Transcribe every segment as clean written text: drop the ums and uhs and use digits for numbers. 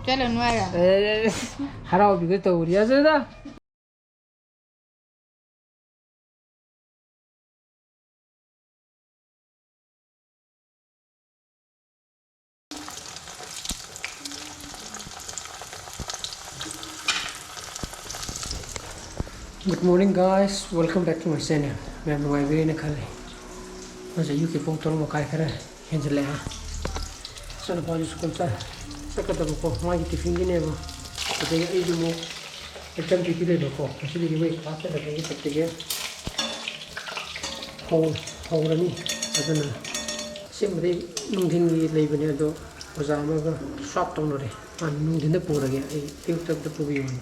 Chalo nuera. Harau bigo tauri azada. Good morning guys, welcome back to my channel. I'm very in a curry. As you keep on talking about Kaikara, Angela. Son of all school, second of all, my tiffin never. But they eat more. I come to kill it before. I should be wait after the game together. Hold me. I don't know. Simply, nothing label was a shop on it. And in the poor again. I picked up the pavilion.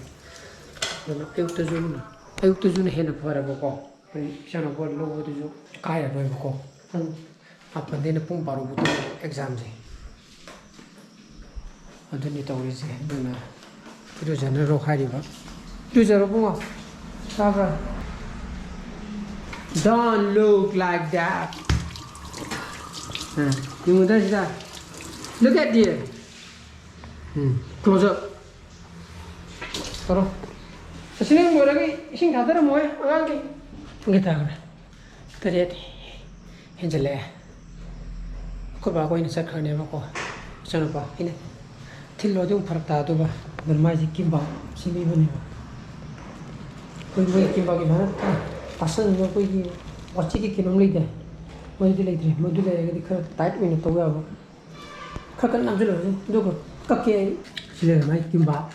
Then I picked the zoom. ꯑꯌꯨꯛꯇꯁꯨ ꯍꯦꯟꯅ ꯐꯔꯕꯀꯣ ꯏꯆꯥꯅꯨꯄꯥ ꯂꯧꯕꯗꯨꯁꯨ ꯀꯥꯏꯔꯔꯣꯏꯕꯀꯣ ꯄꯨꯡ ꯃꯥꯄꯟꯗꯩꯅ ꯄꯨꯡ 12 ꯐꯥꯎ ꯑꯦꯛꯖꯥꯝꯁꯦ ꯑꯗꯨꯅꯤ ꯇꯧꯔꯤꯁꯦ ꯑꯗꯨꯅ ꯏꯔꯨꯖꯅꯔꯣ ꯍꯥꯏꯔꯤꯕ ꯏꯔꯨꯖꯔꯣ ꯄꯨꯡꯉꯣ ꯇꯥꯕ꯭ꯔꯥ Don't look like that. Yungda sida. Look at here. Close up. Taro. Sini mo lagi ising datar mo angang ki ngita kare tariat henjale ko ba ko ina sar khane ba ko chana ba ina thillo jung pharak ta do ba normal ji kimba simi bane ba koi mo kimba ki bana pasan no koi ki wachi ki kinom leide mo di leide mo du le ga khar tight win to ba khakan nam jelo do ko kakke sile mai kimba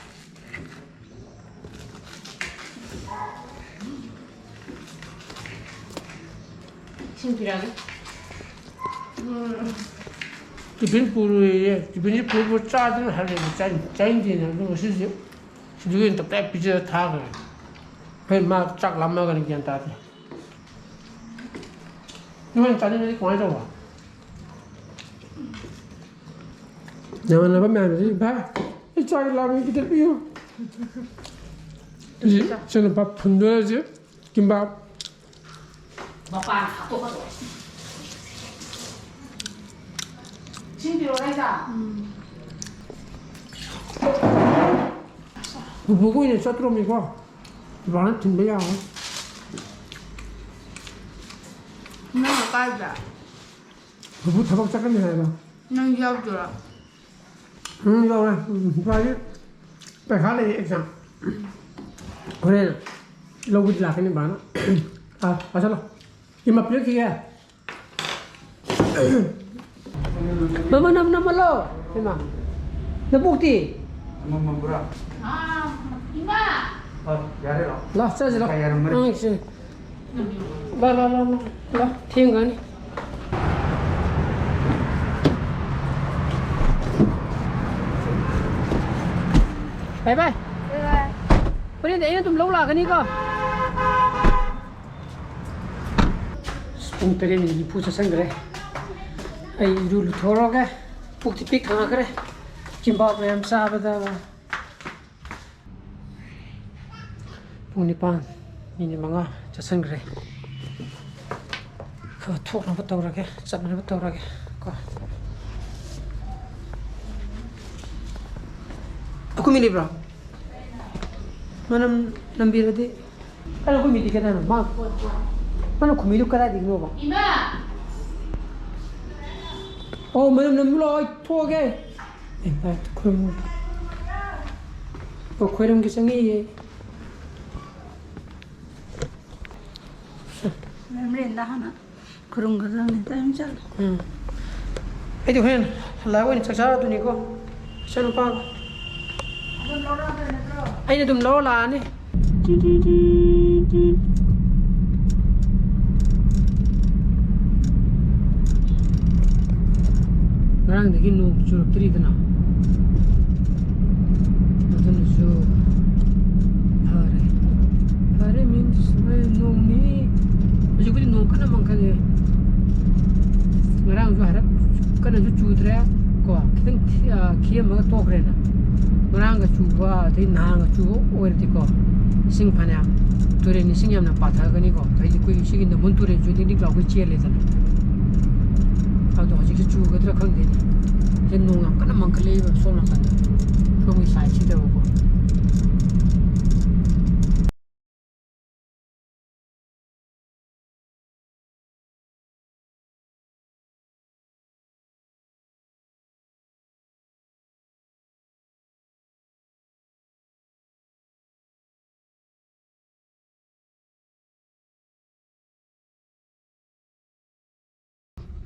신기하게. 기분 부르에 기분이 부르고 짜든 하는 짜인지는 그거 쓰지. 지금 또 빼비져 다 그래. 그막 짝 남아가는 게 안다. 이건 짜증이 광해져 와. 나만 나면 봐. 이 짝 남이 기들 비요. 이 저는 밥 분도야지. 김밥 먹방 다 똑같아. 신비로 해자. 보고 있는 셔트롬이고 이번엔 준비야. 나 까자. 부부 타박 잠깐 해봐. 난 γιав주라. 이거는 빨리 빨리 exam. 그래. 로봇 라케는 봐나. 아살라. Ima pilih kia. Mama nama lo, Ima. Na bukti. Mama berapa? 이마. Yare lo. Lah, saya lah. Kayak rumah. Sini. Lah, tinggal ni. Bye bye. bye. Bữa nay tụi lâu là cái này cơ. Ung teri ni puja sangre. Ai rulu thoroga. Pukti pik khana kare. Kimbap yam sabada. Pung ni pan. Ni manga chasangre. Kho thok na batau rage. Chat na batau rage. Ko. Aku mili bro. Manam nambira di. Aku mili kana ma. Mana kumilu kara digno ba? 이마. Oh, mana namlo thoge. Ba kum. Oh, khoiram gisangi ye. 멤린다 하나. 그런 거는 땀 잘. Ai tu hen, la wen chaksa tu ni ko. Chanu pa. Ai na dum lo la ni. Ngarang dagi nu churuk tri dana. Adan su Hare means no ni. Ajo kudi no kana mangkale. Ngarang ju harap kana ju chudra ko kitang kia maga tokre na. Ngarang ga chuwa dei na ga chu oir ti ko. Sing phanya ture ni sing yam na patha ga ni ko. Thai ji koi sing na mun ture ju ding la ko che le dana. How do you choose? Get a content. Then no one can mangle so long. From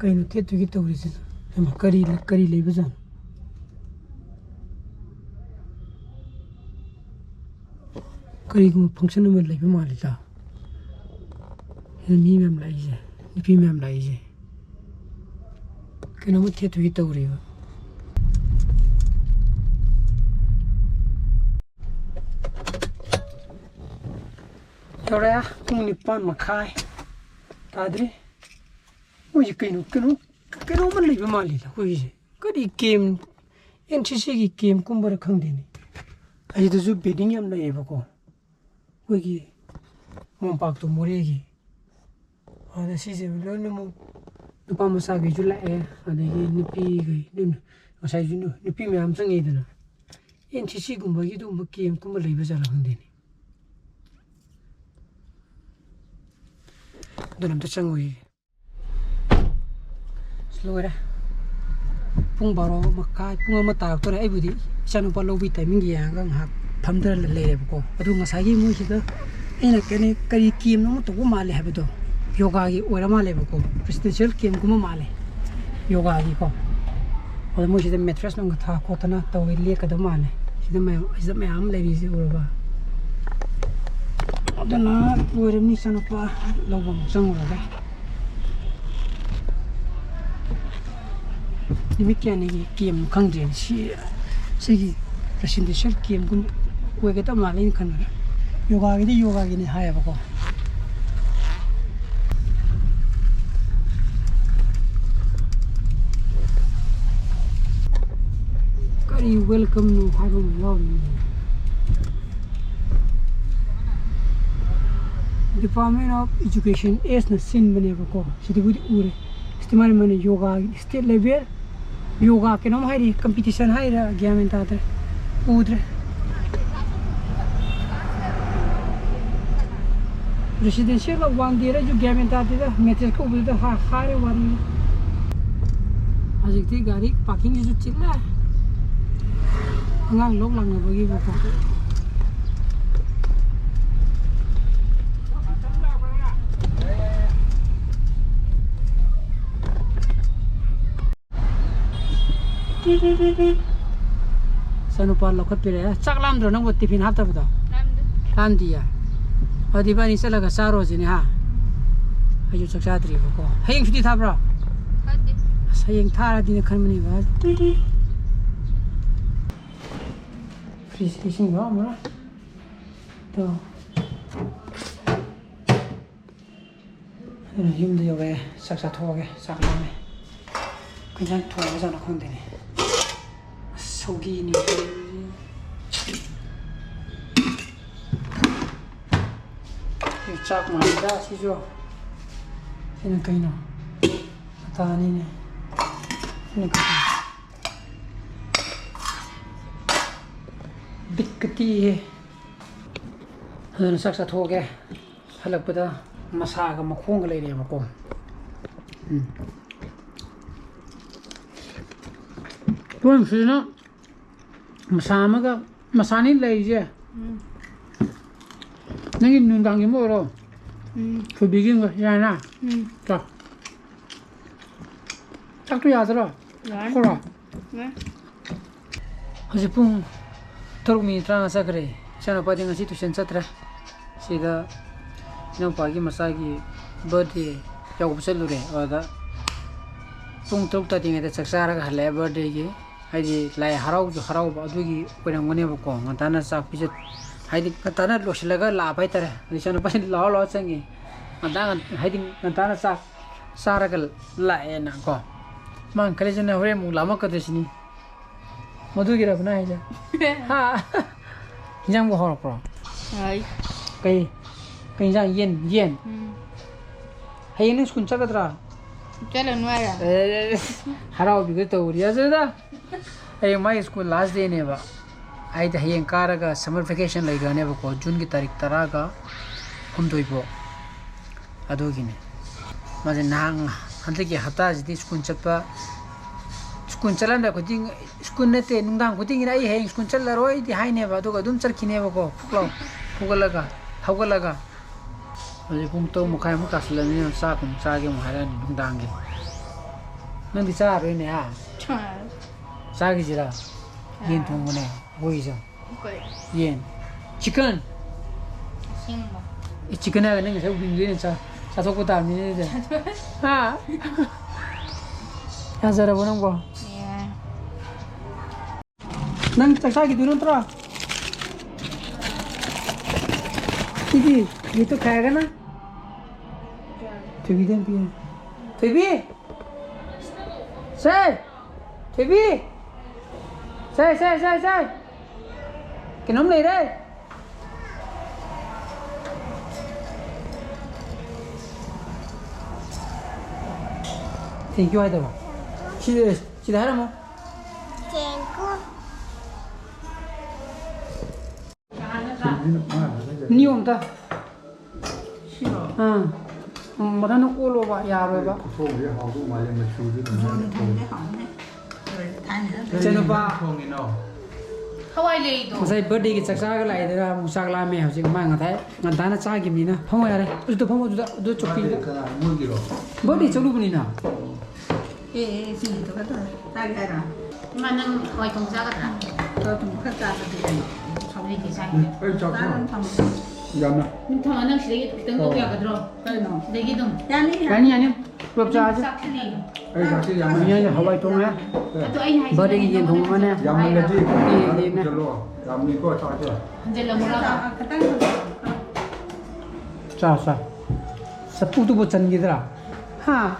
ꯀꯩꯅꯣ ꯊꯦꯠꯇꯨꯒꯤ ꯇꯧꯔꯤꯁꯤꯅ ꯑꯃ ꯀꯔꯤ ꯂꯩꯕꯖꯥꯠꯅꯣ ꯀꯔꯤꯒꯨꯝꯕ ꯐꯪꯁꯟ ꯑꯃ ꯂꯩꯕ ꯃꯥꯜꯂꯤꯗ ꯁꯤꯗ ꯃꯤ ꯃꯌꯥꯝ ꯂꯥꯛꯏꯁꯦ ꯅꯨꯄꯤ ꯃꯌꯥꯝ ꯂꯥꯛꯏꯁꯦ ꯀꯩꯅꯣꯝꯃ ꯊꯦꯠꯇꯨꯒꯤ ꯇꯧꯔꯤꯕ ꯌꯧꯔꯛꯑꯦ ꯄꯨꯡ 9:30 ꯇꯥꯗ꯭ꯔꯤ ꯃꯣꯏꯁꯦ ꯀꯩꯅꯣꯝꯃ ꯂꯩꯕ ꯃꯥꯜꯂꯤꯗ ꯑꯩꯈꯣꯏꯒꯤꯁꯦ ꯀꯔꯤ ꯒꯦꯝ NCCꯒꯤ ꯒꯦꯝ ꯀꯨꯝꯕꯔ ꯈꯪꯗꯦꯅꯦ ꯑꯁꯤꯗꯁꯨ ꯕꯤꯜꯗꯤꯡ ꯌꯥꯝ ꯂꯩꯌꯦꯕꯀꯣ ꯑꯩꯈꯣꯏꯒꯤ ꯃꯣꯝꯄꯥꯛꯇꯨ ꯃꯣꯔꯦꯒꯤ ꯑꯗ ꯁꯤꯁꯦ ꯂꯣꯏꯅꯃꯛ ꯅꯨꯄꯥ ꯃꯆꯥꯈꯩꯁꯨ ꯂꯥꯛꯑꯦ ꯑꯗꯒꯤ ꯅꯨꯄꯤꯈꯩ ꯉꯁꯥꯏꯁꯨ ꯅꯨꯄꯤ ꯃꯌꯥꯝ ꯆꯪꯉꯤꯗꯅ NCCꯒꯨꯝꯕꯒꯤ ꯑꯗꯨꯒꯨꯝꯕ ꯀꯦꯝꯀꯨꯝꯕ ꯂꯩꯕ ꯖꯥꯠꯂ ꯈꯪꯗꯦꯅꯦ ꯑꯗꯨꯅ ꯑꯝꯇ ꯆꯪꯉꯨꯏ ꯂꯣꯏꯔꯦ ꯄꯨꯡ 12:30 ꯄꯨꯡ 1 ꯇꯥꯔꯛꯇꯣꯔꯦ ꯑꯩꯕꯨꯗꯤ ꯏꯆꯥꯅꯨꯄꯥ ꯂꯧꯕꯒꯤ ꯇꯥꯏꯃꯤꯡ ꯌꯦꯡꯉꯒ ꯉꯥꯏꯍꯥꯛ ꯐꯝꯗꯅ ꯂꯩꯔꯦꯕꯀꯣ ꯑꯗꯨ ꯉꯁꯥꯏꯒꯤ ꯃꯣꯏꯁꯤꯗ ꯑꯩꯅ ꯀꯔꯤ ꯀꯦꯝ ꯑꯃ ꯇꯧꯕ ꯃꯥꯜꯂꯦ ꯍꯥꯏꯕꯗꯣ ꯌꯣꯒꯥꯒꯤ ꯑꯣꯏꯔ ꯃꯥꯜꯂꯦꯕꯀꯣ ꯄ꯭ꯔꯦꯁꯤꯗꯦꯟꯁꯤꯌꯦꯜ ꯀꯦꯝꯒꯨꯝꯕ ꯃꯥꯜꯂꯦ ꯌꯣꯒꯥꯒꯤꯀꯣ ꯑꯗꯣ ꯃꯣꯏꯁꯤꯗ ꯃꯦꯇ꯭ꯔꯦꯁ ꯅꯨꯡꯒ ꯊꯥ ꯈꯣꯠꯇꯅ ꯇꯧꯋꯦ ꯂꯦꯛꯀꯗꯕ ꯃꯥꯜꯂꯦ ꯁꯤꯗ ꯃꯌꯥꯝ ꯂꯩꯔꯤꯁꯦ ꯎꯔꯕ ꯑꯗꯨꯅ ꯂꯣꯏꯔꯕꯅꯤ ꯏꯆꯥꯅꯨꯄꯥ ꯂꯧꯕ ꯑꯃꯨꯛ ꯆꯪꯉꯨꯔꯒ ꯅꯨꯃꯤꯠ ꯀꯌꯥꯅꯤꯒꯤ ꯀꯦꯝ ꯈꯪꯗ꯭ꯔꯦꯅꯦ ꯁꯤꯒꯤ ꯄ꯭ꯔꯦꯁꯤꯗꯦꯟꯁꯤꯌꯦꯜ ꯀꯦꯝꯒꯨꯝꯕ ꯑꯣꯏꯒꯗꯕ ꯃꯥꯜꯂꯦ ꯑꯩꯅ ꯈꯟꯕꯗ ꯌꯣꯒꯥꯒꯤꯅꯤ ꯍꯥꯏꯌꯦꯕꯀꯣ ꯀꯔꯤ ꯋꯦꯜꯀꯝꯅꯣ ꯍꯥꯏꯕ ꯑꯃ ꯌꯥꯎꯔꯤꯅꯤ ꯗꯤꯄꯥꯔꯠꯃꯦꯟ ꯑꯣꯐ ꯏꯗꯨꯀꯦꯁꯟ ꯑꯦꯁꯅ ꯁꯤꯟꯕꯅꯦꯕꯀꯣ ꯁꯤꯗꯕꯨꯗꯤ ꯎꯔꯦ ꯁꯤꯗ ꯌꯣꯒꯥꯒꯤ ꯁ꯭ꯇꯦꯠ ꯂꯦꯚꯦꯜ ꯌꯣꯒꯥ ꯀꯩꯅꯣꯝ ꯍꯥꯏꯔꯤ ꯀꯝꯄꯤꯇꯤꯁꯟ ꯍꯥꯏꯔ ꯒ꯭ꯌꯥꯟ ꯃꯦꯟ ꯇꯥꯗ꯭ꯔꯦ ꯎꯗ꯭ꯔꯦ ꯔꯦꯁꯤꯗꯦꯟꯁꯤꯌꯦꯜ ꯋꯥꯟ ꯗꯦꯔ ꯑꯩꯁꯨ ꯒ꯭ꯌꯥꯟ ꯃꯦꯟ ꯇꯥꯗꯦꯗ ꯃꯦꯇ꯭ꯔꯦꯁꯀ ꯎꯕꯗꯨꯗ ꯍꯥꯏꯔꯦ ꯋꯥꯔꯤ ꯍꯧꯖꯤꯛꯇꯤ ꯒꯥꯔꯤ ꯄꯥꯔꯀꯤꯡꯁꯤꯁꯨ ꯆꯤꯜꯂꯦ ꯑꯉꯥꯡ ꯂꯣꯛ ꯂꯥꯛꯅꯕꯒꯤꯕꯀꯣ ꯏꯆꯥꯅꯨꯄꯥ ꯂꯧꯈꯠꯄꯤꯔꯛꯑꯦ ꯆꯥꯛ ꯂꯥꯝꯗ꯭ꯔꯣ ꯅꯪꯕꯨ ꯇꯤꯐꯤꯟ ꯍꯥꯞꯇꯕꯗꯣ ꯂꯥꯝꯗꯤꯌꯦ ꯑꯗꯨꯗꯤ ꯏꯕꯥꯅꯤ ꯆꯠꯂꯒ ꯆꯥꯔꯣꯁꯤꯅꯦ ꯍꯥ ꯑꯩꯁꯨ ꯆꯥꯛ ꯆꯥꯗ꯭ꯔꯤꯕꯀꯣ ꯍꯌꯦꯡ ꯁꯨꯇꯤ ꯊꯥꯕ꯭ꯔꯣ ꯑꯁ ꯍꯌꯦꯡ ꯊꯥꯔꯗꯤꯅ ꯈꯟꯕꯅꯦꯕ ꯐ꯭ꯔꯤꯖ ꯏꯁꯤꯡ ꯌꯥꯎꯔꯝꯃꯔꯣꯏ ꯑꯗꯣ ꯑꯗꯨꯅ ꯌꯨꯝꯗ ꯌꯧꯔꯛꯑꯦ ꯆꯥꯛ ꯆꯥꯊꯣꯛꯑꯒꯦ ꯆꯥꯛ ꯂꯥꯝꯃꯦ ꯀꯩꯖꯥꯡ ꯊꯣꯡꯕꯖꯥꯠꯅꯣ ꯈꯪꯗꯦꯅꯦ ꯑꯁ ꯁꯧꯒꯤꯅꯤ ꯆꯥꯛ ꯃꯥꯟꯅꯤꯗ ꯁꯤꯁꯨ ꯁꯤꯅ ꯀꯩꯅꯣ ꯑꯇꯥꯅꯤꯅꯦ ꯁꯤꯅ ꯀꯩꯅꯣ ꯕꯤꯠꯀ ꯇꯦꯛꯏꯍꯦ ꯑꯗꯨꯅ ꯆꯥꯛ ꯆꯥꯊꯣꯛꯑꯒꯦ ꯍꯜꯂꯛꯄꯗ ꯃꯁꯥꯒ ꯃꯈꯣꯡꯒ ꯂꯩꯔꯦꯕꯀꯣ ꯁꯤꯗꯅ ꯃꯁꯥ ꯑꯃꯒ ꯃꯁꯥꯅꯤ ꯂꯩꯔꯤꯁꯦ ꯅꯪꯒꯤ ꯅꯨꯡꯗꯥꯡꯒꯤ ꯑꯃ ꯑꯣꯏꯔꯣ ꯊꯣꯏꯕꯤꯒꯤ ꯑꯃꯒ ꯌꯥꯏꯅ ꯆꯥꯛꯇꯣ ꯌꯥꯗ꯭ꯔꯣ ꯀꯣꯔꯣ ꯍꯧꯖꯤꯛ ꯄꯨꯡ 3:30 ꯆꯠꯈ꯭ꯔꯦ ꯏꯆꯥꯅꯨꯄꯥꯗꯤ ꯉꯁꯤ ꯇꯨꯏꯁꯟ ꯆꯠꯇ꯭ꯔꯦ ꯁꯤꯗ ꯏꯅꯥꯎꯄꯥꯒꯤ ꯃꯆꯥꯒꯤ ꯕꯥꯔꯗꯦ ꯌꯥꯎꯕ ꯆꯠꯂꯨꯔꯦ ꯑꯗꯨꯗ ꯄꯨꯡ 6 ꯇꯥꯗ꯭ꯔꯤꯉꯩꯗ ꯆꯥꯛ ꯆꯥꯔꯒ ꯍꯜꯂꯛꯑꯦ ꯕꯥꯔꯗꯦꯒꯤ ꯍꯥꯏꯗꯤ ꯂꯥꯏ ꯍꯔꯥꯎꯕ ꯑꯗꯨꯒꯤ ꯑꯣꯏꯔꯝꯒꯅꯦꯕꯀꯣ ꯉꯟꯇꯥꯅ ꯆꯥꯛ ꯄꯤꯖ ꯍꯥꯏꯗꯤ ꯉꯟꯇꯥꯅ ꯂꯣꯏꯁꯤꯜꯂꯒ ꯂꯥꯛꯄ ꯍꯥꯏꯇꯥꯔꯦ ꯑꯗꯩ ꯏꯆꯥꯅꯨꯄꯥꯁꯤ ꯂꯥꯎꯔ ꯆꯪꯉꯤ ꯍꯥꯏꯗꯤ ꯉꯟꯇꯥꯅ ꯆꯥꯛ ꯆꯥꯔꯒ ꯂꯥꯛꯑꯦꯅ ꯀꯣ ꯃꯥꯅ ꯈꯜꯂꯤꯁꯤꯅ ꯍꯣꯔꯦꯟ ꯑꯃꯨꯛ ꯂꯥꯝꯃꯛꯀꯗꯣꯏꯁꯤꯅꯤ ꯃꯗꯨꯒꯤꯔꯕ ꯅꯪ ꯍꯥꯏꯁꯦ ꯍꯥ ꯏꯟꯖꯥꯡꯕꯨ ꯍꯧꯔꯛꯄ꯭ꯔꯣ ꯀꯩ ꯏꯟꯖꯥꯡ ꯌꯦꯟ ꯍꯌꯦꯡ ꯅꯪ ꯁ꯭ꯀꯨꯜ ꯆꯠꯀꯗ꯭ꯔꯥ ꯆꯠꯂꯅꯨ ꯍꯥꯏꯔ ꯍꯔꯥꯎꯕꯤꯒ ꯇꯧꯔꯤ ꯑꯗꯨꯗ ꯍꯌꯦꯡ ꯃꯥꯒꯤ ꯁ꯭ꯀꯨꯜ ꯂꯥꯁ ꯗꯦꯅꯦꯕ ꯍꯥꯏꯗꯤ ꯍꯌꯦꯡ ꯀꯥꯔꯒ ꯁꯝꯃꯔ ꯚꯦꯀꯦꯁꯟ ꯂꯩꯈ꯭ꯔꯅꯦꯕꯀꯣ ꯖꯨꯟꯒꯤ ꯇꯥꯔꯤꯛ 10ꯒ 6 ꯑꯗꯨꯒꯤꯅꯦ ꯃꯥꯁꯦ ꯅꯍꯥꯟ ꯍꯟꯗꯛꯀꯤ ꯍꯞꯇꯥꯁꯤꯗꯤ ꯁ꯭ꯀꯨꯜ ꯆꯠꯂꯝꯗꯥꯏ ꯈꯨꯗꯤꯡ ꯁ꯭ꯀꯨꯜ ꯅꯠꯇꯦ ꯅꯨꯡꯗꯥꯡ ꯈꯨꯗꯤꯡꯒꯤꯅ ꯑꯩ ꯍꯌꯦꯡ ꯁ꯭ꯀꯨꯜ ꯆꯠꯂꯔꯣꯏꯗꯤ ꯍꯥꯏꯅꯦꯕ ꯑꯗꯨꯒ ꯑꯗꯨꯝ ꯆꯠꯈꯤꯅꯦꯕꯀꯣ ꯍꯧꯒꯠꯂꯒ ꯍꯧꯖꯤꯛ ꯄꯨꯡ 3:30 ꯑꯃꯨꯛ ꯇꯥꯁꯤꯜꯂꯕꯅꯤꯅ ꯆꯥꯛ ꯑꯃꯨꯛ ꯆꯥꯒꯦ ꯑꯃꯨꯛ ꯍꯥꯏꯔꯛꯑꯅꯤ ꯅꯨꯡꯗꯥꯡꯒꯤ ꯅꯪꯗꯤ ꯆꯥꯔꯣꯏꯅꯦ ꯍꯥ ꯆꯥꯈꯤꯁꯤꯔꯥ ꯌꯦꯟ ꯊꯣꯡꯕꯅꯦ ꯑꯩꯈꯣꯏꯒꯤꯁꯨ ꯌꯦꯟ chicken chicken này nên sẽ bình dưới sao sao thôi có tạm như thế ha à giờ đâu không có nang chắc sao cái đứa nó gì ये तो खाएगा ना थेबी दें पिए थेबी से थेबी से cái nấm này đây Thank you either. Chị thấy không? Nhiều không ta? À, mà nó cô lô bà, già rồi bà. Cho nó bà. Masai birthday ki chak cha ga lai da musak la me hausi ma nga thai ngan ta na cha gi mi na phamo ya re du phamo du chokki birthday cholu buni na gì tôi có tay cái nào mà năng hỏi công gia cái nào tôi cũng khát ra được không đi thì sai Yam na. nhưng thằng năng sẽ từng có việc cái rồi để cái đồng yani yani club cha chứ sắc đi Ai sakti yam. ni ya hawai tong ya tụi anh hay birthday ki yen thong ma ne Yam na ji. Chalo. Yam ni ko cha cha. giờ là một lần cha sa sapu tu bo chan gi dra ha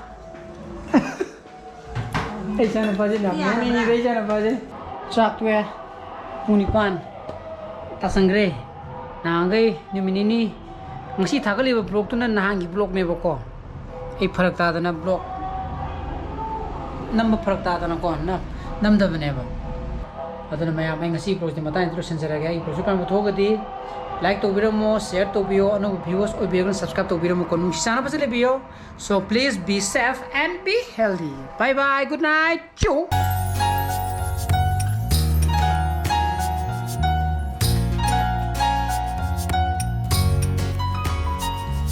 ai cha na ba je na mo ni re cha na ba je chak we punipan ta sangre na ngai ni mini ni ngsi thakali ba blog tu na na hangi blog ne ba ko ei pharak ta da na blog number pharak ta da na ko na nam da bane ba adana maya mai ngasi blog ti mata introduction sera ga ei pro kan ba thogadi like to biramo share to bio anu viewers oi be subscribe to biramo ko nung sana pa sele bio so please be safe and be healthy bye bye good night Ciao.